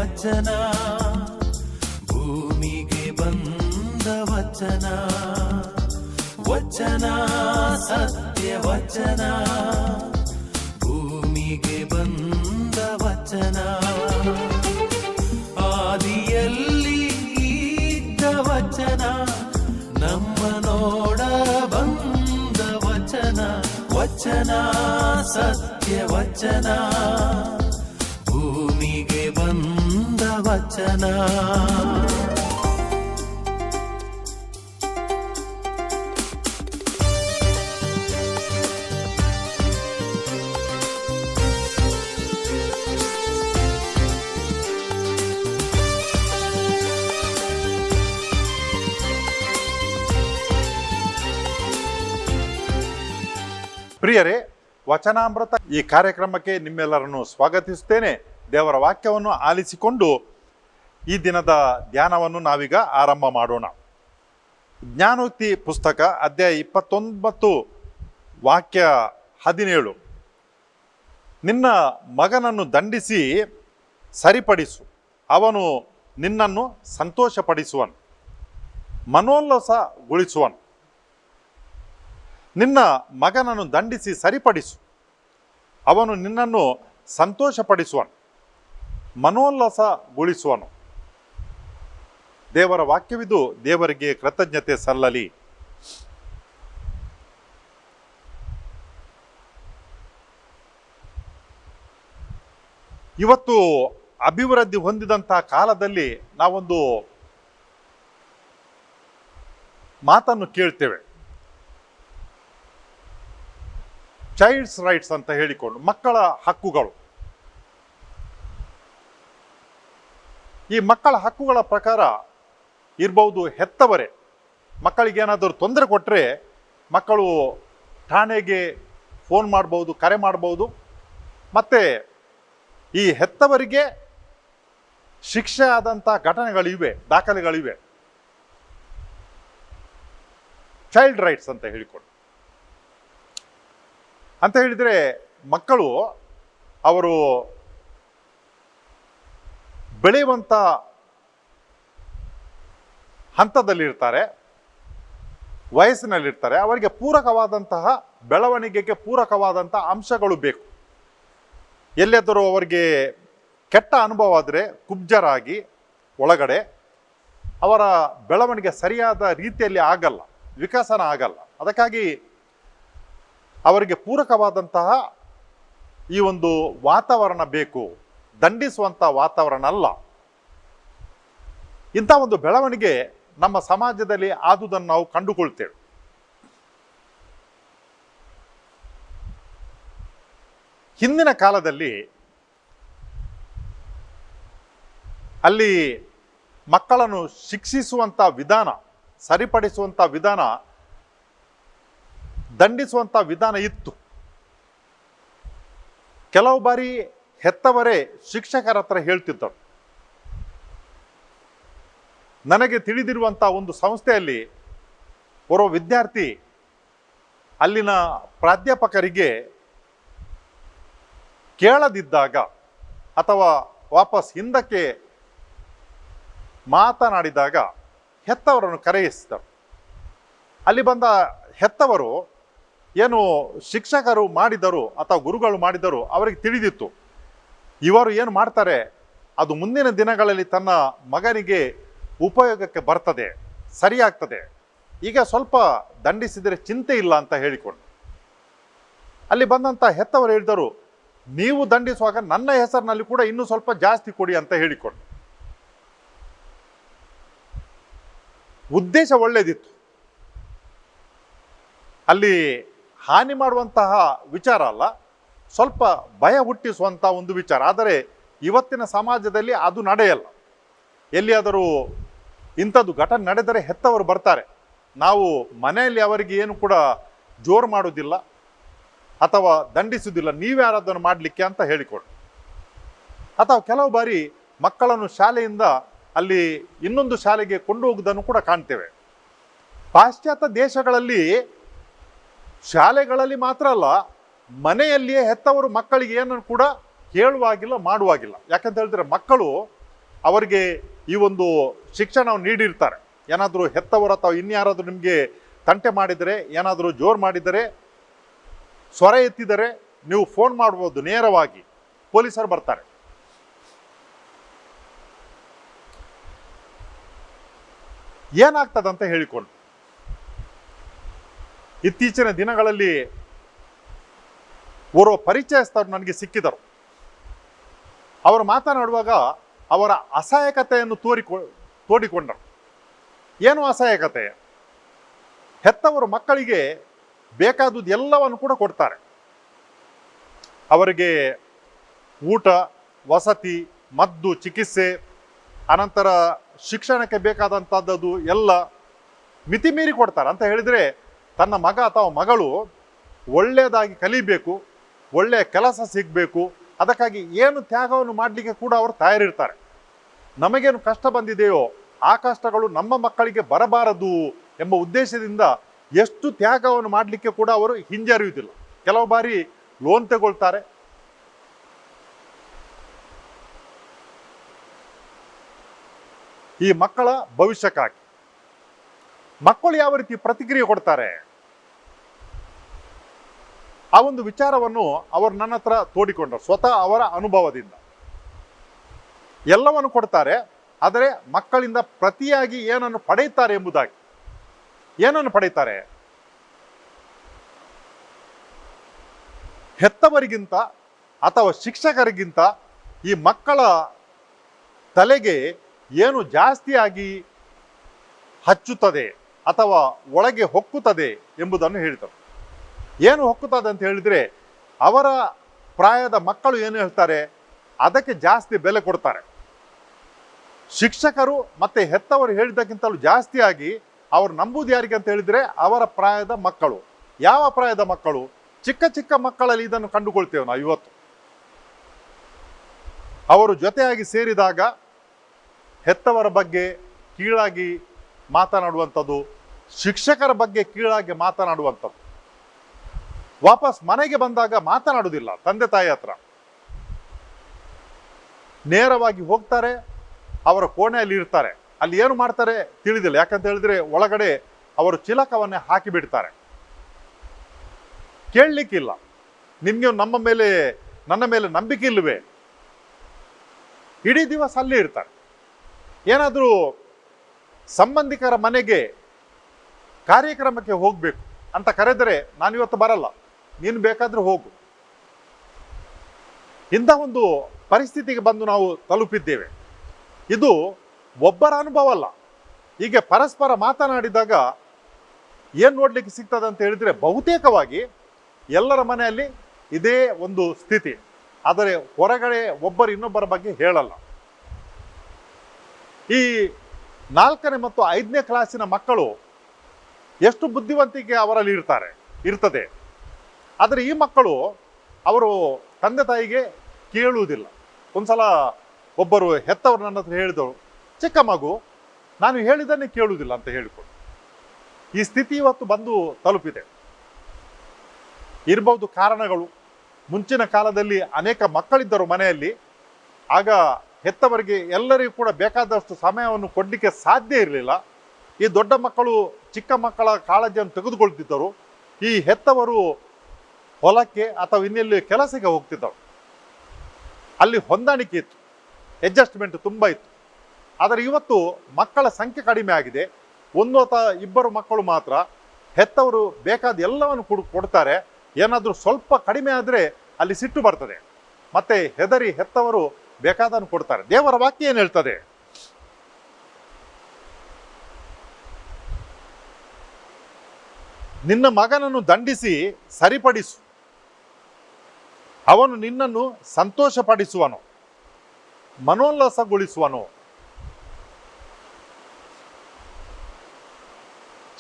ವಚನ ಭೂಮಿಗೆ ಬಂದ ವಚನ ವಚನ ಸತ್ಯ ವಚನ ಭೂಮಿಗೆ ಬಂದ ವಚನ ಆದಿಯಲ್ಲಿ ಇದ್ದ ವಚನ ನಮ್ಮ ನೋಡ ಬಂದ ವಚನ ವಚನ ಸತ್ಯ ವಚನ ಭೂಮಿಗೆ ಬಂದ ವಚನ. ಪ್ರಿಯರೇ, ವಚನಾಮೃತ ಈ ಕಾರ್ಯಕ್ರಮಕ್ಕೆ ನಿಮ್ಮೆಲ್ಲರನ್ನು ಸ್ವಾಗತಿಸುತ್ತೇನೆ. ದೇವರ ವಾಕ್ಯವನ್ನು ಆಲಿಸಿಕೊಂಡು ಈ ದಿನದ ಧ್ಯಾನವನ್ನು ನಾವೀಗ ಆರಂಭ ಮಾಡೋಣ. ಜ್ಞಾನೋಕ್ತಿ ಪುಸ್ತಕ ಅಧ್ಯಾಯ 29 ವಾಕ್ಯ 17. ನಿನ್ನ ಮಗನನ್ನು ದಂಡಿಸಿ ಸರಿಪಡಿಸು, ಅವನು ನಿನ್ನನ್ನು ಸಂತೋಷಪಡಿಸುವನು, ಮನೋಲ್ಲಾಸಗೊಳಿಸುವನು. ನಿನ್ನ ಮಗನನ್ನು ದಂಡಿಸಿ ಸರಿಪಡಿಸು, ಅವನು ನಿನ್ನನ್ನು ಸಂತೋಷಪಡಿಸುವನು, ಮನೋಲ್ಲಾಸಗೊಳಿಸುವನು. ದೇವರ ವಾಕ್ಯವಿದು, ದೇವರಿಗೆ ಕೃತಜ್ಞತೆ ಸಲ್ಲಲಿ. ಇವತ್ತು ಅಭಿವೃದ್ಧಿ ಹೊಂದಿದಂಥ ಕಾಲದಲ್ಲಿ ನಾವೊಂದು ಮಾತನ್ನು ಕೇಳ್ತೇವೆ, ಚೈಲ್ಡ್ಸ್ ರೈಟ್ಸ್ ಅಂತ ಹೇಳಿಕೊಂಡು, ಮಕ್ಕಳ ಹಕ್ಕುಗಳು. ಈ ಮಕ್ಕಳ ಹಕ್ಕುಗಳ ಪ್ರಕಾರ ಇರ್ಬೋದು, ಹೆತ್ತವರೇ ಮಕ್ಕಳಿಗೇನಾದರೂ ತೊಂದರೆ ಕೊಟ್ಟರೆ ಮಕ್ಕಳು ಠಾಣೆಗೆ ಫೋನ್ ಮಾಡ್ಬೋದು, ಕರೆ ಮಾಡ್ಬೋದು. ಮತ್ತು ಈ ಹೆತ್ತವರಿಗೆ ಶಿಕ್ಷೆ ಆದಂಥ ಘಟನೆಗಳಿವೆ, ದಾಖಲೆಗಳಿವೆ. ಚೈಲ್ಡ್ ರೈಟ್ಸ್ ಅಂತ ಹೇಳಿಕೊಂಡು ಅಂತ ಹೇಳಿದರೆ, ಮಕ್ಕಳು ಅವರು ಬೆಳೆಯುವಂಥ ಹಂತದಲ್ಲಿರ್ತಾರೆ, ವಯಸ್ಸಿನಲ್ಲಿರ್ತಾರೆ. ಅವರಿಗೆ ಪೂರಕವಾದಂತಹ ಬೆಳವಣಿಗೆಗೆ ಪೂರಕವಾದಂಥ ಅಂಶಗಳು ಬೇಕು. ಎಲ್ಲಾದರೂ ಅವರಿಗೆ ಕೆಟ್ಟ ಅನುಭವ ಆದರೆ ಕುಬ್ಜರಾಗಿ ಒಳಗಡೆ ಅವರ ಬೆಳವಣಿಗೆ ಸರಿಯಾದ ರೀತಿಯಲ್ಲಿ ಆಗಲ್ಲ, ವಿಕಸನ ಆಗಲ್ಲ. ಅದಕ್ಕಾಗಿ ಅವರಿಗೆ ಪೂರಕವಾದಂತಹ ಈ ಒಂದು ವಾತಾವರಣ ಬೇಕು, ದಂಡಿಸುವಂಥ ವಾತಾವರಣ ಅಲ್ಲ. ಇಂಥ ಒಂದು ಬೆಳವಣಿಗೆ ನಮ್ಮ ಸಮಾಜದಲ್ಲಿ ಆದುದನ್ನು ನಾವು ಕಂಡುಕೊಳ್ತೇವೆ. ಹಿಂದಿನ ಕಾಲದಲ್ಲಿ ಅಲ್ಲಿ ಮಕ್ಕಳನ್ನು ಶಿಕ್ಷಿಸುವಂಥ ವಿಧಾನ, ಸರಿಪಡಿಸುವಂಥ ವಿಧಾನ, ದಂಡಿಸುವಂಥ ವಿಧಾನ ಇತ್ತು. ಕೆಲವು ಬಾರಿ ಹೆತ್ತವರೇ ಶಿಕ್ಷಕರ ಹತ್ರ ಹೇಳ್ತಿದ್ದರು. ನನಗೆ ತಿಳಿದಿರುವಂಥ ಒಂದು ಸಂಸ್ಥೆಯಲ್ಲಿ ಓರ್ವ ವಿದ್ಯಾರ್ಥಿ ಅಲ್ಲಿನ ಪ್ರಾಧ್ಯಾಪಕರಿಗೆ ಕೇಳದಿದ್ದಾಗ ಅಥವಾ ವಾಪಸ್ ಹಿಂದಕ್ಕೆ ಮಾತನಾಡಿದಾಗ ಹೆತ್ತವರನ್ನು ಕರೆಯಿಸಿದರು. ಅಲ್ಲಿ ಬಂದ ಹೆತ್ತವರು ಏನು ಶಿಕ್ಷಕರು ಮಾಡಿದರು ಅಥವಾ ಗುರುಗಳು ಮಾಡಿದರು ಅವರಿಗೆ ತಿಳಿದಿತ್ತು, ಇವರು ಏನು ಮಾಡ್ತಾರೆ ಅದು ಮುಂದಿನ ದಿನಗಳಲ್ಲಿ ತನ್ನ ಮಗನಿಗೆ ಉಪಯೋಗಕ್ಕೆ ಬರ್ತದೆ, ಸರಿಯಾಗ್ತದೆ, ಈಗ ಸ್ವಲ್ಪ ದಂಡಿಸಿದರೆ ಚಿಂತೆ ಇಲ್ಲ ಅಂತ ಹೇಳಿಕೊಂಡು. ಅಲ್ಲಿ ಬಂದಂಥ ಹೆತ್ತವರು ಹೇಳಿದರು, ನೀವು ದಂಡಿಸುವಾಗ ನನ್ನ ಹೆಸರಿನಲ್ಲಿ ಕೂಡ ಇನ್ನೂ ಸ್ವಲ್ಪ ಜಾಸ್ತಿ ಕೊಡಿ ಅಂತ ಹೇಳಿಕೊಂಡು. ಉದ್ದೇಶ ಒಳ್ಳೆಯದಿತ್ತು, ಅಲ್ಲಿ ಹಾನಿ ಮಾಡುವಂತಹ ವಿಚಾರ ಅಲ್ಲ, ಸ್ವಲ್ಪ ಭಯ ಹುಟ್ಟಿಸುವಂಥ ಒಂದು ವಿಚಾರ. ಆದರೆ ಇವತ್ತಿನ ಸಮಾಜದಲ್ಲಿ ಅದು ನಡೆಯಲ್ಲ. ಎಲ್ಲಿಯಾದರೂ ಇಂಥದ್ದು ಘಟನೆ ನಡೆದರೆ ಹೆತ್ತವರು ಬರ್ತಾರೆ. ನಾವು ಮನೆಯಲ್ಲಿ ಅವರಿಗೆ ಏನು ಕೂಡ ಜೋರು ಮಾಡೋದಿಲ್ಲ ಅಥವಾ ದಂಡಿಸುವುದಿಲ್ಲ, ನೀವ್ಯಾರದನ್ನು ಮಾಡಲಿಕ್ಕೆ ಅಂತ ಹೇಳಿಕೊಡು. ಅಥವಾ ಕೆಲವು ಬಾರಿ ಮಕ್ಕಳನ್ನು ಶಾಲೆಯಿಂದ ಅಲ್ಲಿ ಇನ್ನೊಂದು ಶಾಲೆಗೆ ಕೊಂಡು ಹೋಗುವುದನ್ನು ಕೂಡ ಕಾಣ್ತೇವೆ. ಪಾಶ್ಚಾತ್ಯ ದೇಶಗಳಲ್ಲಿ ಶಾಲೆಗಳಲ್ಲಿ ಮಾತ್ರ ಅಲ್ಲ, ಮನೆಯಲ್ಲಿಯೇ ಹೆತ್ತವರು ಮಕ್ಕಳಿಗೆ ಏನನ್ನು ಕೂಡ ಹೇಳುವಾಗಿಲ್ಲ, ಮಾಡುವಾಗಿಲ್ಲ. ಯಾಕಂತ ಹೇಳಿದ್ರೆ ಮಕ್ಕಳು ಅವರಿಗೆ ಈ ಒಂದು ಶಿಕ್ಷಣವನ್ನು ನೀಡಿರ್ತಾರೆ. ಏನಾದರೂ ಹೆತ್ತವರು ಅಥವಾ ಇನ್ಯಾರಾದರೂ ನಿಮಗೆ ತಂಟೆ ಮಾಡಿದರೆ, ಏನಾದರೂ ಜೋರು ಮಾಡಿದರೆ, ಸ್ವರ ಎತ್ತಿದರೆ ನೀವು ಫೋನ್ ಮಾಡ್ಬೋದು, ನೇರವಾಗಿ ಪೊಲೀಸರು ಬರ್ತಾರೆ. ಏನಾಗ್ತದಂತ ಹೇಳಿಕೊಂಡು ಇತ್ತೀಚಿನ ದಿನಗಳಲ್ಲಿ ಓರ್ವ ಪರಿಚಯಸ್ಥರು ನನಗೆ ಸಿಕ್ಕಿದರು. ಅವರು ಮಾತನಾಡುವಾಗ ಅವರ ಅಸಹಾಯಕತೆಯನ್ನು ತೋಡಿಕೊಂಡರು. ಏನು ಅಸಹಾಯಕತೆ? ಹೆತ್ತವರು ಮಕ್ಕಳಿಗೆ ಬೇಕಾದುದು ಎಲ್ಲವನ್ನು ಕೂಡ ಕೊಡ್ತಾರೆ. ಅವರಿಗೆ ಊಟ, ವಸತಿ, ಮದ್ದು, ಚಿಕಿತ್ಸೆ, ಅನಂತರ ಶಿಕ್ಷಣಕ್ಕೆ ಬೇಕಾದಂಥದ್ದು ಎಲ್ಲ ಮಿತಿ ಮೀರಿ ಕೊಡ್ತಾರೆ. ಅಂತ ಹೇಳಿದರೆ ತನ್ನ ಮಗ ಅಥವಾ ಮಗಳು ಒಳ್ಳೆಯದಾಗಿ ಕಲಿಬೇಕು, ಒಳ್ಳೆಯ ಕೆಲಸ ಸಿಗಬೇಕು, ಅದಕ್ಕಾಗಿ ಏನು ತ್ಯಾಗವನ್ನು ಮಾಡಲಿಕ್ಕೆ ಕೂಡ ಅವರು ತಯಾರಿರ್ತಾರೆ. ನಮಗೇನು ಕಷ್ಟ ಬಂದಿದೆಯೋ ಆ ಕಷ್ಟಗಳು ನಮ್ಮ ಮಕ್ಕಳಿಗೆ ಬರಬಾರದು ಎಂಬ ಉದ್ದೇಶದಿಂದ ಎಷ್ಟು ತ್ಯಾಗವನ್ನು ಮಾಡಲಿಕ್ಕೆ ಕೂಡ ಅವರು ಹಿಂಜರಿಯುವುದಿಲ್ಲ. ಕೆಲವು ಬಾರಿ ಲೋನ್ ತಗೊಳ್ತಾರೆ. ಈ ಮಕ್ಕಳ ಭವಿಷ್ಯಕ್ಕಾಗಿ. ಮಕ್ಕಳು ಯಾವ ರೀತಿ ಪ್ರತಿಕ್ರಿಯೆ ಕೊಡ್ತಾರೆ ಆ ಒಂದು ವಿಚಾರವನ್ನು ಅವರು ನನ್ನ ಹತ್ರ ತೋಡಿಕೊಂಡರು. ಸ್ವತಃ ಅವರ ಅನುಭವದಿಂದ ಎಲ್ಲವನ್ನು ಕೊಡ್ತಾರೆ, ಆದರೆ ಮಕ್ಕಳಿಂದ ಪ್ರತಿಯಾಗಿ ಏನನ್ನು ಪಡೆಯುತ್ತಾರೆ ಎಂಬುದಾಗಿ. ಏನನ್ನು ಪಡೆಯುತ್ತಾರೆ? ಹೆತ್ತವರಿಗಿಂತ ಅಥವಾ ಶಿಕ್ಷಕರಿಗಿಂತ ಈ ಮಕ್ಕಳ ತಲೆಗೆ ಏನು ಜಾಸ್ತಿಯಾಗಿ ಹಚ್ಚುತ್ತದೆ ಅಥವಾ ಒಳಗೆ ಹೊಕ್ಕುತ್ತದೆ ಎಂಬುದನ್ನು ಹೇಳ್ತಾರೆ. ಏನು ಹೊಕ್ಕುತ್ತದೆ ಅಂತ ಹೇಳಿದರೆ, ಅವರ ಪ್ರಾಯದ ಮಕ್ಕಳು ಏನು ಹೇಳ್ತಾರೆ ಅದಕ್ಕೆ ಜಾಸ್ತಿ ಬೆಲೆ ಕೊಡ್ತಾರೆ. ಶಿಕ್ಷಕರು ಮತ್ತು ಹೆತ್ತವರು ಹೇಳಿದ್ದಕ್ಕಿಂತಲೂ ಜಾಸ್ತಿಯಾಗಿ ಅವರು ನಂಬುವುದು ಯಾರಿಗೆ ಅಂತ ಹೇಳಿದರೆ ಅವರ ಪ್ರಾಯದ ಮಕ್ಕಳು. ಯಾವ ಪ್ರಾಯದ ಮಕ್ಕಳು? ಚಿಕ್ಕ ಚಿಕ್ಕ ಮಕ್ಕಳಲ್ಲಿ ಇದನ್ನು ಕಂಡುಕೊಳ್ತೇವೆ ನಾವು ಇವತ್ತು. ಅವರು ಜೊತೆಯಾಗಿ ಸೇರಿದಾಗ ಹೆತ್ತವರ ಬಗ್ಗೆ ಕೀಳಾಗಿ ಮಾತನಾಡುವಂಥದ್ದು, ಶಿಕ್ಷಕರ ಬಗ್ಗೆ ಕೀಳಾಗಿ ಮಾತನಾಡುವಂಥದ್ದು. ವಾಪಸ್ ಮನೆಗೆ ಬಂದಾಗ ಮಾತನಾಡುವುದಿಲ್ಲ ತಂದೆ ತಾಯಿ ಹತ್ರ. ನೇರವಾಗಿ ಹೋಗ್ತಾರೆ, ಅವರ ಕೋಣೆಯಲ್ಲಿ ಇರ್ತಾರೆ. ಅಲ್ಲಿ ಏನು ಮಾಡ್ತಾರೆ ತಿಳಿದಿಲ್ಲ. ಯಾಕಂತ ಹೇಳಿದ್ರೆ ಒಳಗಡೆ ಅವರು ಚಿಲಕವನ್ನೇ ಹಾಕಿ ಬಿಡ್ತಾರೆ. ಕೇಳಲಿಕ್ಕಿಲ್ಲ, ನಿಮಗೆ ನನ್ನ ಮೇಲೆ ನಂಬಿಕೆ ಇಲ್ಲವೇ? ಇಡೀ ದಿವಸ ಅಲ್ಲೇ ಇರ್ತಾರೆ. ಏನಾದರೂ ಸಂಬಂಧಿಕರ ಮನೆಗೆ ಕಾರ್ಯಕ್ರಮಕ್ಕೆ ಹೋಗಬೇಕು ಅಂತ ಕರೆದರೆ ನಾನಿವತ್ತು ಬರಲ್ಲ, ನೀನು ಬೇಕಾದ್ರೆ ಹೋಗು. ಇಂಥ ಒಂದು ಪರಿಸ್ಥಿತಿಗೆ ಬಂದು ನಾವು ತಲುಪಿದ್ದೇವೆ. ಇದು ಒಬ್ಬರ ಅನುಭವ ಅಲ್ಲ. ಹೀಗೆ ಪರಸ್ಪರ ಮಾತನಾಡಿದಾಗ ಏನು ನೋಡ್ಲಿಕ್ಕೆ ಸಿಗ್ತದೆ ಅಂತ ಹೇಳಿದರೆ ಬಹುತೇಕವಾಗಿ ಎಲ್ಲರ ಮನೆಯಲ್ಲಿ ಇದೇ ಒಂದು ಸ್ಥಿತಿ. ಆದರೆ ಹೊರಗಡೆ ಒಬ್ಬರು ಇನ್ನೊಬ್ಬರ ಬಗ್ಗೆ ಹೇಳಲ್ಲ. ಈ 4ನೇ ಮತ್ತು 5ನೇ ಕ್ಲಾಸಿನ ಮಕ್ಕಳು ಎಷ್ಟು ಬುದ್ಧಿವಂತಿಕೆ ಅವರಲ್ಲಿ ಇರ್ತದೆ. ಆದರೆ ಈ ಮಕ್ಕಳು ಅವರು ತಂದೆ ತಾಯಿಗೆ ಕೇಳುವುದಿಲ್ಲ. ಒಂದ್ಸಲ ಒಬ್ಬರು ಹೆತ್ತವರು ನನ್ನ ಹತ್ರ ಹೇಳಿದವರು, ಚಿಕ್ಕ ಮಗು ನಾನು ಹೇಳಿದ್ದನ್ನೇ ಕೇಳುವುದಿಲ್ಲ ಅಂತ ಹೇಳಿಕೊಂಡು. ಈ ಸ್ಥಿತಿ ಇವತ್ತು ಬಂದು ತಲುಪಿದೆ. ಇರಬಹುದು ಕಾರಣಗಳು. ಮುಂಚಿನ ಕಾಲದಲ್ಲಿ ಅನೇಕ ಮಕ್ಕಳಿದ್ದರು ಮನೆಯಲ್ಲಿ. ಆಗ ಹೆತ್ತವರಿಗೆ ಎಲ್ಲರಿಗೂ ಕೂಡ ಬೇಕಾದಷ್ಟು ಸಮಯವನ್ನು ಕೊಡಲಿಕ್ಕೆ ಸಾಧ್ಯ ಇರಲಿಲ್ಲ. ಈ ದೊಡ್ಡ ಮಕ್ಕಳು ಚಿಕ್ಕ ಮಕ್ಕಳ ಕಾಳಜಿಯನ್ನು ತೆಗೆದುಕೊಳ್ತಿದ್ದರು. ಈ ಹೆತ್ತವರು ಹೊಲಕ್ಕೆ ಅಥವಾ ಇನ್ನೆಲ್ಲಿ ಕೆಲಸಕ್ಕೆ ಹೋಗ್ತಿದ್ದರು. ಅಲ್ಲಿ ಹೊಂದಾಣಿಕೆ ಇತ್ತು, ಅಡ್ಜಸ್ಟ್ಮೆಂಟ್ ತುಂಬ ಇತ್ತು. ಆದರೆ ಇವತ್ತು ಮಕ್ಕಳ ಸಂಖ್ಯೆ ಕಡಿಮೆ ಆಗಿದೆ. 1 ಅಥವಾ 2 ಮಕ್ಕಳು ಮಾತ್ರ. ಹೆತ್ತವರು ಬೇಕಾದ ಎಲ್ಲವನ್ನು ಕೊಡ್ತಾರೆ. ಏನಾದರೂ ಸ್ವಲ್ಪ ಕಡಿಮೆ ಆದರೆ ಅಲ್ಲಿ ಸಿಟ್ಟು ಬರ್ತದೆ. ಮತ್ತೆ ಹೆದರಿ ಹೆತ್ತವರು ಬೇಕಾದನ್ನು ಕೊಡ್ತಾರೆ. ದೇವರ ವಾಕ್ಯ ಏನು ಹೇಳ್ತದೆ? ನಿನ್ನ ಮಗನನ್ನು ದಂಡಿಸಿ ಸರಿಪಡಿಸು, ಅವನು ನಿನ್ನನ್ನು ಸಂತೋಷಪಡಿಸುವನು, ಮನೋಲ್ಲಾಸಗೊಳಿಸುವನು.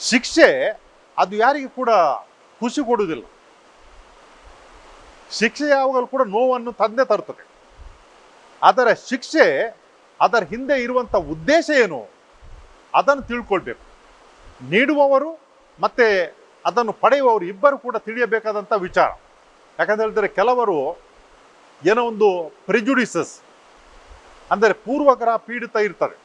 ಶಿಕ್ಷೆ ಅದು ಯಾರಿಗೂ ಕೂಡ ಖುಷಿ ಕೊಡುವುದಿಲ್ಲ. ಶಿಕ್ಷೆ ಯಾವಾಗಲೂ ಕೂಡ ನೋವನ್ನು ತಂದೆ ತರುತ್ತದೆ. ಆದರೆ ಶಿಕ್ಷೆ ಅದರ ಹಿಂದೆ ಇರುವಂಥ ಉದ್ದೇಶ ಏನು ಅದನ್ನು ತಿಳ್ಕೊಳ್ಬೇಕು. ನೀಡುವವರು ಮತ್ತು ಅದನ್ನು ಪಡೆಯುವವರು ಇಬ್ಬರು ಕೂಡ ತಿಳಿಯಬೇಕಾದಂಥ ವಿಚಾರ. ಯಾಕಂತ ಹೇಳಿದ್ರೆ ಕೆಲವರು ಏನೋ ಒಂದು ಪ್ರಿಜುಡಿಸಸ್, ಅಂದರೆ ಪೂರ್ವಗ್ರಹ ಪೀಡಿತ ಇರ್ತದೆ.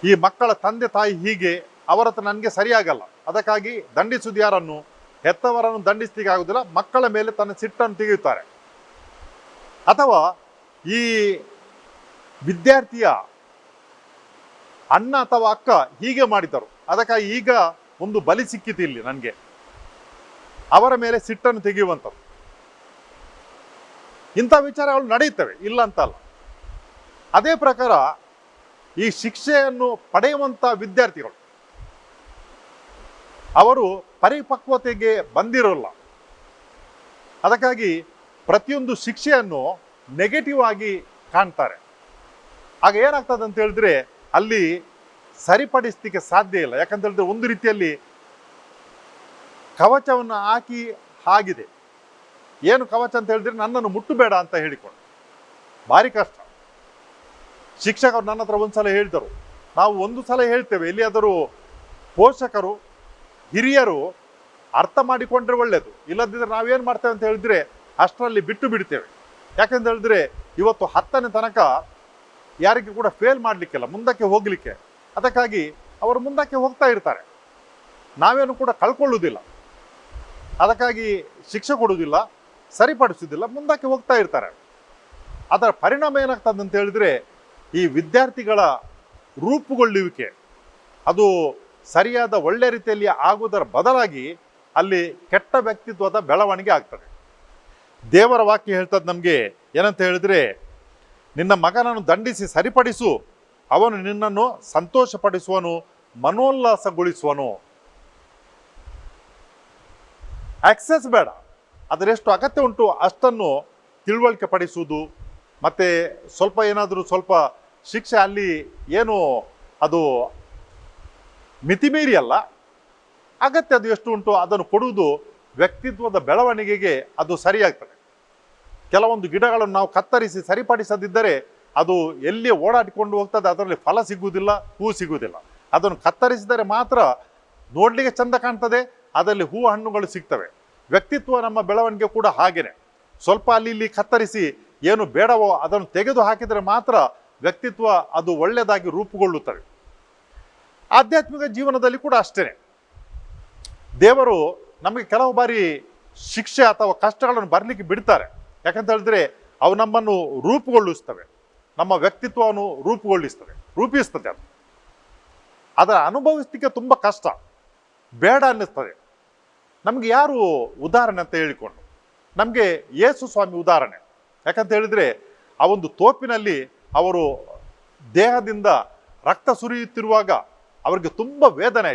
ಈ ಮಕ್ಕಳ ತಂದೆ ತಾಯಿ ಹೀಗೆ ಅವರ ಹತ್ರ ನನಗೆ ಸರಿಯಾಗಲ್ಲ, ಅದಕ್ಕಾಗಿ ದಂಡಿಸುವುದು ಯಾರನ್ನು? ಹೆತ್ತವರನ್ನು ದಂಡಿಸ್ಲಿಕ್ಕೆ ಆಗುದಿಲ್ಲ, ಮಕ್ಕಳ ಮೇಲೆ ತನ್ನ ಸಿಟ್ಟನ್ನು ತೆಗೆಯುತ್ತಾರೆ. ಅಥವಾ ಈ ವಿದ್ಯಾರ್ಥಿಯ ಅಣ್ಣ ಅಥವಾ ಅಕ್ಕ ಹೀಗೆ ಮಾಡಿದರು, ಅದಕ್ಕಾಗಿ ಈಗ ಒಂದು ಬಲಿ ಸಿಕ್ಕಿತು ಇಲ್ಲಿ ನನಗೆ, ಅವರ ಮೇಲೆ ಸಿಟ್ಟನ್ನು ತೆಗೆಯುವಂಥದ್ದು. ಇಂಥ ವಿಚಾರಗಳು ನಡೆಯುತ್ತವೆ, ಇಲ್ಲ ಅಂತಲ್ಲ. ಅದೇ ಪ್ರಕಾರ ಈ ಶಿಕ್ಷೆಯನ್ನು ಪಡೆಯುವಂಥ ವಿದ್ಯಾರ್ಥಿಗಳು ಅವರು ಪರಿಪಕ್ವತೆಗೆ ಬಂದಿರೋಲ್ಲ, ಅದಕ್ಕಾಗಿ ಪ್ರತಿಯೊಂದು ಶಿಕ್ಷೆಯನ್ನು ನೆಗೆಟಿವ್ ಆಗಿ ಕಾಣ್ತಾರೆ. ಆಗ ಏನಾಗ್ತದೆ ಅಂತ ಹೇಳಿದ್ರೆ ಅಲ್ಲಿ ಸರಿಪಡಿಸಲಿಕ್ಕೆ ಸಾಧ್ಯ ಇಲ್ಲ. ಯಾಕಂತ ಹೇಳಿದ್ರೆ ಒಂದು ರೀತಿಯಲ್ಲಿ ಕವಚವನ್ನು ಹಾಕಿ ಆಗಿದೆ. ಏನು ಕವಚ ಅಂತ ಹೇಳಿದ್ರೆ ನನ್ನನ್ನು ಮುಟ್ಟಬೇಡ ಅಂತ ಹೇಳಿಕೊಂಡು, ಭಾರಿ ಕಷ್ಟ. ಶಿಕ್ಷಕರು ನನ್ನ ಹತ್ರ ಒಂದು ಸಲ ಹೇಳಿದರು, ನಾವು ಒಂದು ಸಲ ಹೇಳ್ತೇವೆ, ಎಲ್ಲಿಯಾದರೂ ಪೋಷಕರು ಹಿರಿಯರು ಅರ್ಥ ಮಾಡಿಕೊಂಡ್ರೆ ಒಳ್ಳೆಯದು, ಇಲ್ಲದಿದ್ದರೆ ನಾವೇನು ಮಾಡ್ತೇವೆ ಅಂತ ಹೇಳಿದ್ರೆ ಅಷ್ಟರಲ್ಲಿ ಬಿಟ್ಟು ಬಿಡ್ತೇವೆ. ಯಾಕೆಂತ ಹೇಳಿದ್ರೆ ಇವತ್ತು 10ನೇ ತನಕ ಯಾರಿಗೆ ಕೂಡ ಫೇಲ್ ಮಾಡಲಿಕ್ಕಿಲ್ಲ, ಮುಂದಕ್ಕೆ ಹೋಗಲಿಕ್ಕೆ. ಅದಕ್ಕಾಗಿ ಅವರು ಮುಂದಕ್ಕೆ ಹೋಗ್ತಾ ಇರ್ತಾರೆ, ನಾವೇನು ಕೂಡ ಕಳ್ಕೊಳ್ಳುವುದಿಲ್ಲ. ಅದಕ್ಕಾಗಿ ಶಿಕ್ಷೆ ಕೊಡುವುದಿಲ್ಲ, ಸರಿಪಡಿಸುವುದಿಲ್ಲ, ಮುಂದಕ್ಕೆ ಹೋಗ್ತಾ ಇರ್ತಾರೆ. ಅದರ ಪರಿಣಾಮ ಏನಾಗ್ತದೆ ಅಂತ ಹೇಳಿದ್ರೆ ಈ ವಿದ್ಯಾರ್ಥಿಗಳ ರೂಪುಗೊಳ್ಳುವಿಕೆ ಅದು ಸರಿಯಾದ ಒಳ್ಳೆ ರೀತಿಯಲ್ಲಿ ಆಗುವುದರ ಬದಲಾಗಿ ಅಲ್ಲಿ ಕೆಟ್ಟ ವ್ಯಕ್ತಿತ್ವದ ಬೆಳವಣಿಗೆ ಆಗ್ತದೆ. ದೇವರ ವಾಕ್ಯ ಹೇಳ್ತದೆ ನಮಗೆ ಏನಂತ ಹೇಳಿದ್ರೆ, ನಿನ್ನ ಮಗನನ್ನು ದಂಡಿಸಿ ಸರಿಪಡಿಸು, ಅವನು ನಿನ್ನನ್ನು ಸಂತೋಷಪಡಿಸುವನು, ಮನೋಲ್ಲಾಸಗೊಳಿಸುವನು. ಆಕ್ಸೆಸ್ ಬೇಡ, ಅದರೆಷ್ಟು ಅಗತ್ಯ ಉಂಟು ಅಷ್ಟನ್ನು ತಿಳುವಳಿಕೆ ಪಡಿಸುವುದು. ಮತ್ತು ಸ್ವಲ್ಪ ಏನಾದರೂ ಸ್ವಲ್ಪ ಶಿಕ್ಷೆ ಅಲ್ಲಿ ಏನು ಅದು ಮಿತಿಮೀರಿ ಅಲ್ಲ, ಅಗತ್ಯ ಅದು ಎಷ್ಟು ಉಂಟು ಅದನ್ನು ಕೊಡುವುದು ವ್ಯಕ್ತಿತ್ವದ ಬೆಳವಣಿಗೆಗೆ ಅದು ಸರಿಯಾಗ್ತದೆ. ಕೆಲವೊಂದು ಗಿಡಗಳನ್ನು ನಾವು ಕತ್ತರಿಸಿ ಸರಿಪಡಿಸದಿದ್ದರೆ ಅದು ಎಲ್ಲಿ ಓಡಾಡಿಕೊಂಡು ಹೋಗ್ತದೆ, ಅದರಲ್ಲಿ ಫಲ ಸಿಗುವುದಿಲ್ಲ, ಹೂ ಸಿಗುವುದಿಲ್ಲ. ಅದನ್ನು ಕತ್ತರಿಸಿದರೆ ಮಾತ್ರ ನೋಡಲಿಕ್ಕೆ ಚಂದ ಕಾಣ್ತದೆ, ಅದರಲ್ಲಿ ಹೂ ಹಣ್ಣುಗಳು ಸಿಗ್ತವೆ. ವ್ಯಕ್ತಿತ್ವ ನಮ್ಮ ಬೆಳವಣಿಗೆ ಕೂಡ ಹಾಗೇನೆ. ಸ್ವಲ್ಪ ಅಲ್ಲಿ ಇಲ್ಲಿ ಕತ್ತರಿಸಿ ಏನು ಬೇಡವೋ ಅದನ್ನು ತೆಗೆದು ಹಾಕಿದರೆ ಮಾತ್ರ ವ್ಯಕ್ತಿತ್ವ ಅದು ಒಳ್ಳೆಯದಾಗಿ ರೂಪುಗೊಳ್ಳುತ್ತವೆ. ಆಧ್ಯಾತ್ಮಿಕ ಜೀವನದಲ್ಲಿ ಕೂಡ ಅಷ್ಟೇ. ದೇವರು ನಮಗೆ ಕೆಲವು ಬಾರಿ ಶಿಕ್ಷೆ ಅಥವಾ ಕಷ್ಟಗಳನ್ನು ಬರಲಿಕ್ಕೆ ಬಿಡ್ತಾರೆ. ಯಾಕಂತ ಹೇಳಿದ್ರೆ ಅವು ನಮ್ಮನ್ನು ರೂಪುಗೊಳಿಸ್ತವೆ, ನಮ್ಮ ವ್ಯಕ್ತಿತ್ವವನ್ನು ರೂಪಿಸ್ತದೆ. ಅದು ಅದರ ಅನುಭವಿಸಲಿಕ್ಕೆ ತುಂಬ ಕಷ್ಟ, ಬೇಡ ಅನ್ನಿಸ್ತದೆ. ನಮಗೆ ಯಾರು ಉದಾಹರಣೆ ಅಂತ ಹೇಳಿಕೊಂಡು, ನಮಗೆ ಯೇಸು ಸ್ವಾಮಿ ಉದಾಹರಣೆ. ಯಾಕಂತ ಹೇಳಿದರೆ ಆ ಒಂದು ತೋಪಿನಲ್ಲಿ ಅವರು ದೇಹದಿಂದ ರಕ್ತ ಸುರಿಯುತ್ತಿರುವಾಗ ಅವರಿಗೆ ತುಂಬ ವೇದನೆ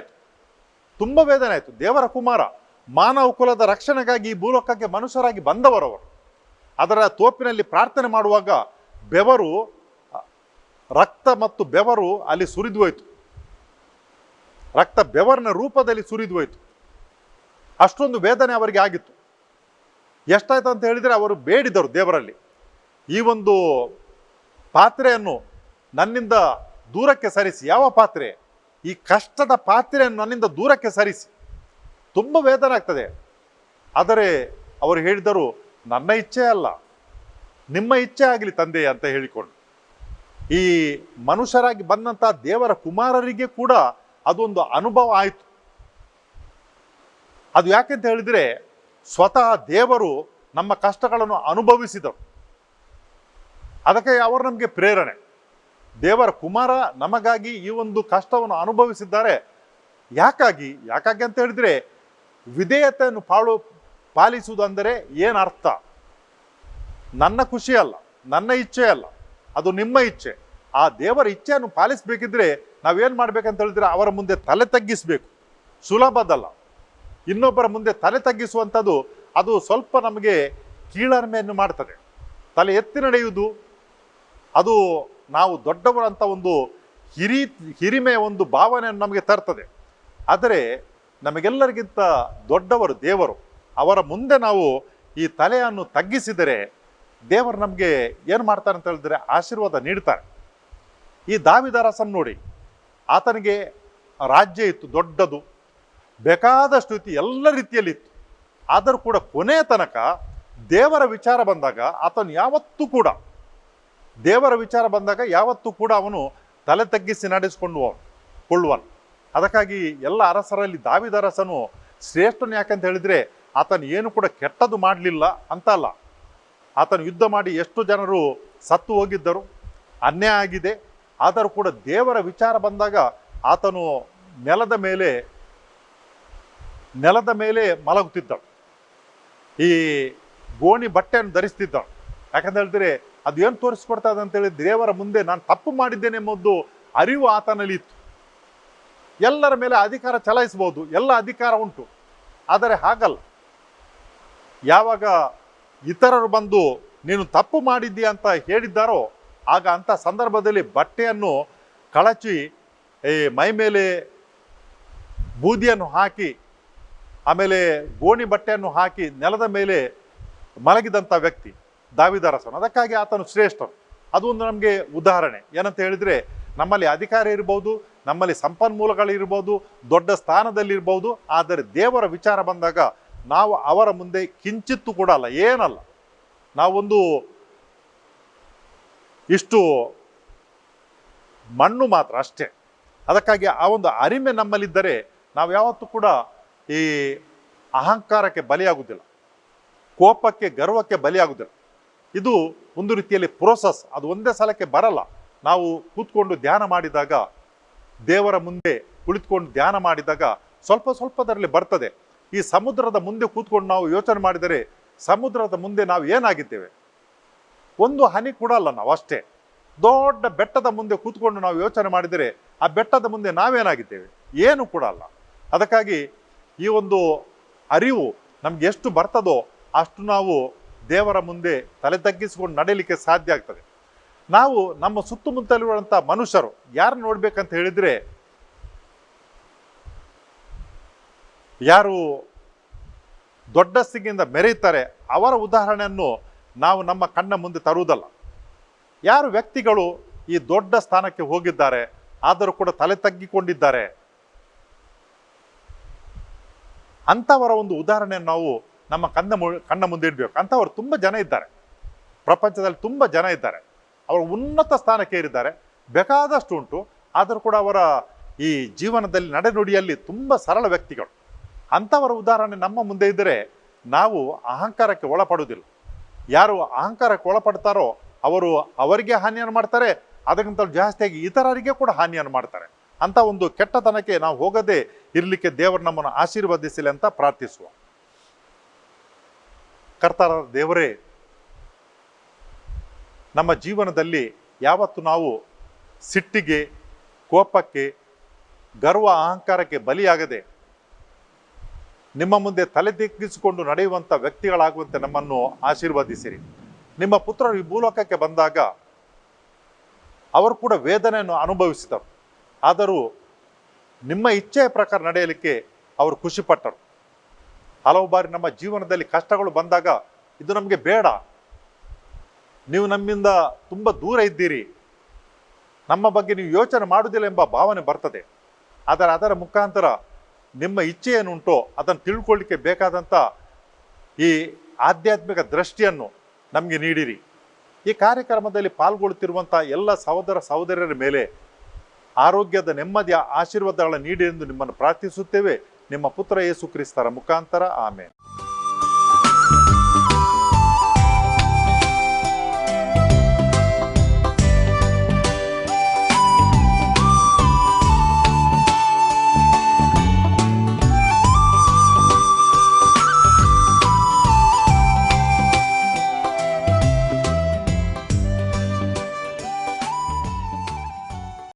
ಆಯಿತು. ದೇವರ ಕುಮಾರ, ಮಾನವ ಕುಲದ ರಕ್ಷಣೆಗಾಗಿ ಈ ಭೂಲೋಕಕ್ಕೆ ಮನುಷ್ಯರಾಗಿ ಬಂದವರವರು. ಅದರ ತೋಪಿನಲ್ಲಿ ಪ್ರಾರ್ಥನೆ ಮಾಡುವಾಗ ಬೆವರು, ರಕ್ತ ಮತ್ತು ಬೆವರು ಅಲ್ಲಿ ಸುರಿದು ಹೋಯಿತು. ರಕ್ತ ಬೆವರಿನ ರೂಪದಲ್ಲಿ ಸುರಿದು ಹೋಯಿತು. ಅಷ್ಟೊಂದು ವೇದನೆ ಅವರಿಗೆ ಆಗಿತ್ತು. ಎಷ್ಟಾಯ್ತು ಅಂತ ಹೇಳಿದರೆ ಅವರು ಬೇಡಿದರು ದೇವರಲ್ಲಿ, ಈ ಒಂದು ಪಾತ್ರೆಯನ್ನು ನನ್ನಿಂದ ದೂರಕ್ಕೆ ಸರಿಸಿ. ಯಾವ ಪಾತ್ರೆ? ಈ ಕಷ್ಟದ ಪಾತ್ರೆಯನ್ನು ನನ್ನಿಂದ ದೂರಕ್ಕೆ ಸರಿಸಿ. ತುಂಬ ವೇದನೆ ಆಗ್ತದೆ. ಆದರೆ ಅವರು ಹೇಳಿದರು, ನನ್ನ ಇಚ್ಛೆ ಅಲ್ಲ, ನಿಮ್ಮ ಇಚ್ಛೆ ಆಗಲಿ ತಂದೆ ಅಂತ ಹೇಳಿಕೊಂಡು. ಈ ಮನುಷ್ಯರಾಗಿ ಬಂದಂಥ ದೇವರ ಕುಮಾರರಿಗೆ ಕೂಡ ಅದೊಂದು ಅನುಭವ ಆಯಿತು. ಅದು ಯಾಕೆಂತ ಹೇಳಿದರೆ ಸ್ವತಃ ದೇವರು ನಮ್ಮ ಕಷ್ಟಗಳನ್ನು ಅನುಭವಿಸಿದರು. ಅದಕ್ಕೆ ಅವರು ನಮಗೆ ಪ್ರೇರಣೆ. ದೇವರ ಕುಮಾರ ನಮಗಾಗಿ ಈ ಒಂದು ಕಷ್ಟವನ್ನು ಅನುಭವಿಸಿದ್ದಾರೆ. ಯಾಕಾಗಿ ಅಂತ ಹೇಳಿದರೆ ವಿಧೇಯತೆಯನ್ನು ಪಾಲಿಸುವುದು ಅಂದರೆ ಏನು ಅರ್ಥ? ನನ್ನ ಖುಷಿ ಅಲ್ಲ, ನನ್ನ ಇಚ್ಛೆ ಅಲ್ಲ, ಅದು ನಿಮ್ಮ ಇಚ್ಛೆ. ಆ ದೇವರ ಇಚ್ಛೆಯನ್ನು ಪಾಲಿಸಬೇಕಿದ್ರೆ ನಾವೇನು ಮಾಡ್ಬೇಕಂತ ಹೇಳಿದ್ರೆ ಅವರ ಮುಂದೆ ತಲೆ ತಗ್ಗಿಸಬೇಕು. ಸುಲಭದಲ್ಲ. ಇನ್ನೊಬ್ಬರ ಮುಂದೆ ತಲೆ ತಗ್ಗಿಸುವಂಥದ್ದು ಅದು ಸ್ವಲ್ಪ ನಮಗೆ ಕೀಳರಿಮೆಯನ್ನು ಮಾಡ್ತದೆ. ತಲೆ ಎತ್ತಿ ನಡೆಯುವುದು ಅದು ನಾವು ದೊಡ್ಡವರಂಥ ಒಂದು ಹಿರಿಮೆಯ ಒಂದು ಭಾವನೆಯನ್ನು ನಮಗೆ ತರ್ತದೆ. ಆದರೆ ನಮಗೆಲ್ಲರಿಗಿಂತ ದೊಡ್ಡವರು ದೇವರು. ಅವರ ಮುಂದೆ ನಾವು ಈ ತಲೆಯನ್ನು ತಗ್ಗಿಸಿದರೆ ದೇವರು ನಮಗೆ ಏನು ಮಾಡ್ತಾರೆ ಅಂತ ಹೇಳಿದ್ರೆ ಆಶೀರ್ವಾದ ನೀಡ್ತಾರೆ. ಈ ದಾವೀದ ಅರಸನ್ನು ನೋಡಿ, ಆತನಿಗೆ ರಾಜ್ಯ ಇತ್ತು, ದೊಡ್ಡದು, ಬೇಕಾದಷ್ಟು ಇತ್ತು, ಎಲ್ಲ ರೀತಿಯಲ್ಲಿ ಇತ್ತು. ಆದರೂ ಕೂಡ ಕೊನೆಯ ತನಕ ದೇವರ ವಿಚಾರ ಬಂದಾಗ ಆತನು ಯಾವತ್ತೂ ಕೂಡ ದೇವರ ವಿಚಾರ ಬಂದಾಗ ಯಾವತ್ತೂ ಕೂಡ ಅವನು ತಲೆ ತಗ್ಗಿಸಿ ಕೊಳ್ಳುವನು. ಅದಕ್ಕಾಗಿ ಎಲ್ಲ ಅರಸರಲ್ಲಿ ದಾವೀದ ಅರಸನು ಶ್ರೇಷ್ಠನು ಯಾಕಂತ ಹೇಳಿದರೆ ಆತನು ಏನು ಕೂಡ ಕೆಟ್ಟದ್ದು ಮಾಡಲಿಲ್ಲ ಅಂತ ಅಲ್ಲ. ಆತನು ಯುದ್ಧ ಮಾಡಿ ಎಷ್ಟು ಜನರು ಸತ್ತು ಹೋಗಿದ್ದರು, ಅನ್ಯಾಯ ಆಗಿದೆ. ಆದರೂ ಕೂಡ ದೇವರ ವಿಚಾರ ಬಂದಾಗ ಆತನು ನೆಲದ ಮೇಲೆ ಮಲಗುತ್ತಿದ್ದಳು. ಈ ಗೋಣಿ ಬಟ್ಟೆಯನ್ನು ಧರಿಸ್ತಿದ್ದಳು. ಯಾಕಂತ ಹೇಳಿದ್ರೆ ಅದು ಏನು ತೋರಿಸ್ಕೊಡ್ತಾ ಇದೆ ಅಂತೇಳಿ ದೇವರ ಮುಂದೆ ನಾನು ತಪ್ಪು ಮಾಡಿದ್ದೇನೆ ಎಂಬುದು ಅರಿವು ಆತನಲ್ಲಿ ಇತ್ತು. ಎಲ್ಲರ ಮೇಲೆ ಅಧಿಕಾರ ಚಲಾಯಿಸ್ಬೋದು, ಎಲ್ಲ ಅಧಿಕಾರ ಉಂಟು. ಆದರೆ ಹಾಗಲ್ಲ. ಯಾವಾಗ ಇತರರು ಬಂದು ನೀನು ತಪ್ಪು ಮಾಡಿದ್ದೀಯ ಅಂತ ಹೇಳಿದ್ದಾರೋ ಆಗ ಅಂಥ ಸಂದರ್ಭದಲ್ಲಿ ಬಟ್ಟೆಯನ್ನು ಕಳಚಿ ಮೈ ಮೇಲೆ ಬೂದಿಯನ್ನು ಹಾಕಿ ಆಮೇಲೆ ಗೋಣಿ ಬಟ್ಟೆಯನ್ನು ಹಾಕಿ ನೆಲದ ಮೇಲೆ ಮಲಗಿದಂಥ ವ್ಯಕ್ತಿ ದಾವೀದ ಅರಸನು. ಅದಕ್ಕಾಗಿ ಆತನು ಶ್ರೇಷ್ಠನು. ಅದು ಒಂದು ನಮಗೆ ಉದಾಹರಣೆ. ಏನಂತ ಹೇಳಿದರೆ ನಮ್ಮಲ್ಲಿ ಅಧಿಕಾರ ಇರ್ಬೋದು, ನಮ್ಮಲ್ಲಿ ಸಂಪನ್ಮೂಲಗಳಿರ್ಬೋದು, ದೊಡ್ಡ ಸ್ಥಾನದಲ್ಲಿರ್ಬೋದು, ಆದರೆ ದೇವರ ವಿಚಾರ ಬಂದಾಗ ನಾವು ಅವರ ಮುಂದೆ ಕಿಂಚಿತ್ತು ಕೂಡ ಅಲ್ಲ, ಏನಲ್ಲ. ನಾವೊಂದು ಇಷ್ಟು ಮಣ್ಣು ಮಾತ್ರ ಅಷ್ಟೇ. ಅದಕ್ಕಾಗಿ ಆ ಒಂದು ಅರಿಮೆ ನಮ್ಮಲ್ಲಿದ್ದರೆ ನಾವು ಯಾವತ್ತೂ ಕೂಡ ಈ ಅಹಂಕಾರಕ್ಕೆ ಬಲಿಯಾಗುವುದಿಲ್ಲ, ಕೋಪಕ್ಕೆ ಗರ್ವಕ್ಕೆ ಬಲಿಯಾಗುವುದಿಲ್ಲ. ಇದು ಒಂದು ರೀತಿಯಲ್ಲಿ ಪ್ರೋಸೆಸ್, ಅದು ಒಂದೇ ಸಲಕ್ಕೆ ಬರಲ್ಲ. ನಾವು ಕೂತ್ಕೊಂಡು ಧ್ಯಾನ ಮಾಡಿದಾಗ, ದೇವರ ಮುಂದೆ ಕುಳಿತುಕೊಂಡು ಧ್ಯಾನ ಮಾಡಿದಾಗ ಸ್ವಲ್ಪ ಸ್ವಲ್ಪದರಲ್ಲಿ ಬರ್ತದೆ. ಈ ಸಮುದ್ರದ ಮುಂದೆ ಕೂತ್ಕೊಂಡು ನಾವು ಯೋಚನೆ ಮಾಡಿದರೆ ಸಮುದ್ರದ ಮುಂದೆ ನಾವು ಏನಾಗಿದ್ದೇವೆ? ಒಂದು ಹನಿ ಕೂಡ ಅಲ್ಲ ನಾವು ಅಷ್ಟೇ. ದೊಡ್ಡ ಬೆಟ್ಟದ ಮುಂದೆ ಕೂತ್ಕೊಂಡು ನಾವು ಯೋಚನೆ ಮಾಡಿದರೆ ಆ ಬೆಟ್ಟದ ಮುಂದೆ ನಾವೇನಾಗಿದ್ದೇವೆ? ಏನು ಕೂಡ ಅಲ್ಲ. ಅದಕ್ಕಾಗಿ ಈ ಒಂದು ಅರಿವು ನಮ್ಗೆ ಎಷ್ಟು ಬರ್ತದೋ ಅಷ್ಟು ನಾವು ದೇವರ ಮುಂದೆ ತಲೆ ತಗ್ಗಿಸಿಕೊಂಡು ನಡೆಯಲಿಕ್ಕೆ ಸಾಧ್ಯ ಆಗ್ತದೆ. ನಾವು ನಮ್ಮ ಸುತ್ತಮುತ್ತಲಿರುವಂಥ ಮನುಷ್ಯರು ಯಾರು ನೋಡ್ಬೇಕಂತ ಹೇಳಿದರೆ, ಯಾರು ದೊಡ್ಡಸ್ತಿಗಿಂತ ಮೆರೆಯುತ್ತಾರೆ ಅವರ ಉದಾಹರಣೆಯನ್ನು ನಾವು ನಮ್ಮ ಕಣ್ಣ ಮುಂದೆ ತರುವುದಲ್ಲ. ಯಾರು ವ್ಯಕ್ತಿಗಳು ಈ ದೊಡ್ಡ ಸ್ಥಾನಕ್ಕೆ ಹೋಗಿದ್ದಾರೆ ಆದರೂ ಕೂಡ ತಲೆ ತಗ್ಗಿಕೊಂಡಿದ್ದಾರೆ, ಅಂಥವರ ಒಂದು ಉದಾಹರಣೆಯನ್ನು ನಾವು ನಮ್ಮ ಕಣ್ಣ ಮುಂದೆ ಇಡಬೇಕು. ಅಂಥವರು ತುಂಬ ಜನ ಇದ್ದಾರೆ, ಪ್ರಪಂಚದಲ್ಲಿ ತುಂಬ ಜನ ಇದ್ದಾರೆ. ಅವರು ಉನ್ನತ ಸ್ಥಾನಕ್ಕೆ ಏರಿದ್ದಾರೆ, ಬೇಕಾದಷ್ಟು ಉಂಟು. ಆದರೂ ಕೂಡ ಅವರ ಈ ಜೀವನದಲ್ಲಿ ನಡೆನುಡಿಯಲ್ಲಿ ತುಂಬ ಸರಳ ವ್ಯಕ್ತಿಗಳು. ಅಂಥವರ ಉದಾಹರಣೆ ನಮ್ಮ ಮುಂದೆ ಇದ್ದರೆ ನಾವು ಅಹಂಕಾರಕ್ಕೆ ಒಳಪಡುವುದಿಲ್ಲ. ಯಾರು ಅಹಂಕಾರಕ್ಕೆ ಒಳಪಡ್ತಾರೋ ಅವರು ಅವರಿಗೆ ಹಾನಿಯನ್ನು ಮಾಡ್ತಾರೆ, ಅದಕ್ಕಿಂತ ಜಾಸ್ತಿಯಾಗಿ ಇತರರಿಗೆ ಕೂಡ ಹಾನಿಯನ್ನು ಮಾಡ್ತಾರೆ. ಅಂಥ ಒಂದು ಕೆಟ್ಟತನಕ್ಕೆ ನಾವು ಹೋಗದೆ ಇರಲಿಕ್ಕೆ ದೇವರು ನಮ್ಮನ್ನು ಆಶೀರ್ವದಿಸಲಿ ಅಂತ ಪ್ರಾರ್ಥಿಸುವ. ಕರ್ತನಾದ ದೇವರೇ, ನಮ್ಮ ಜೀವನದಲ್ಲಿ ಯಾವತ್ತು ನಾವು ಸಿಟ್ಟಿಗೆ, ಕೋಪಕ್ಕೆ, ಗರ್ವ, ಅಹಂಕಾರಕ್ಕೆ ಬಲಿಯಾಗದೆ ನಿಮ್ಮ ಮುಂದೆ ತಲೆ ದಿಕ್ಕಿಸಿಕೊಂಡು ನಡೆಯುವಂಥ ವ್ಯಕ್ತಿಗಳಾಗುವಂತೆ ನಮ್ಮನ್ನು ಆಶೀರ್ವದಿಸಿರಿ. ನಿಮ್ಮ ಪುತ್ರರು ಈ ಭೂಲೋಕಕ್ಕೆ ಬಂದಾಗ ಅವರು ಕೂಡ ವೇದನೆಯನ್ನು ಅನುಭವಿಸಿದರು. ಆದರೂ ನಿಮ್ಮ ಇಚ್ಛೆಯ ಪ್ರಕಾರ ನಡೆಯಲಿಕ್ಕೆ ಅವರು ಖುಷಿಪಟ್ಟರು. ಹಲವು ಬಾರಿ ನಮ್ಮ ಜೀವನದಲ್ಲಿ ಕಷ್ಟಗಳು ಬಂದಾಗ ಇದು ನಮಗೆ ಬೇಡ, ನೀವು ನಮ್ಮಿಂದ ತುಂಬ ದೂರ ಇದ್ದೀರಿ, ನಮ್ಮ ಬಗ್ಗೆ ನೀವು ಯೋಚನೆ ಮಾಡುವುದಿಲ್ಲ ಎಂಬ ಭಾವನೆ ಬರ್ತದೆ. ಆದರೆ ಅದರ ಮುಖಾಂತರ ನಿಮ್ಮ ಇಚ್ಛೆ ಏನುಂಟೋ ಅದನ್ನು ತಿಳ್ಕೊಳ್ಳಿಕ್ಕೆ ಬೇಕಾದಂಥ ಈ ಆಧ್ಯಾತ್ಮಿಕ ದೃಷ್ಟಿಯನ್ನು ನಮಗೆ ನೀಡಿರಿ. ಈ ಕಾರ್ಯಕ್ರಮದಲ್ಲಿ ಪಾಲ್ಗೊಳ್ಳುತ್ತಿರುವಂಥ ಎಲ್ಲ ಸಹೋದರ ಸಹೋದರಿಯರ ಮೇಲೆ ಆರೋಗ್ಯದ, ನೆಮ್ಮದಿಯ ಆಶೀರ್ವಾದಗಳನ್ನು ನೀಡಿ ಎಂದು ನಿಮ್ಮನ್ನು ಪ್ರಾರ್ಥಿಸುತ್ತೇವೆ. ನಿಮ್ಮ ಪುತ್ರ ಯೇಸು ಕ್ರಿಸ್ತರ ಮುಖಾಂತರ, ಆಮೇನ್.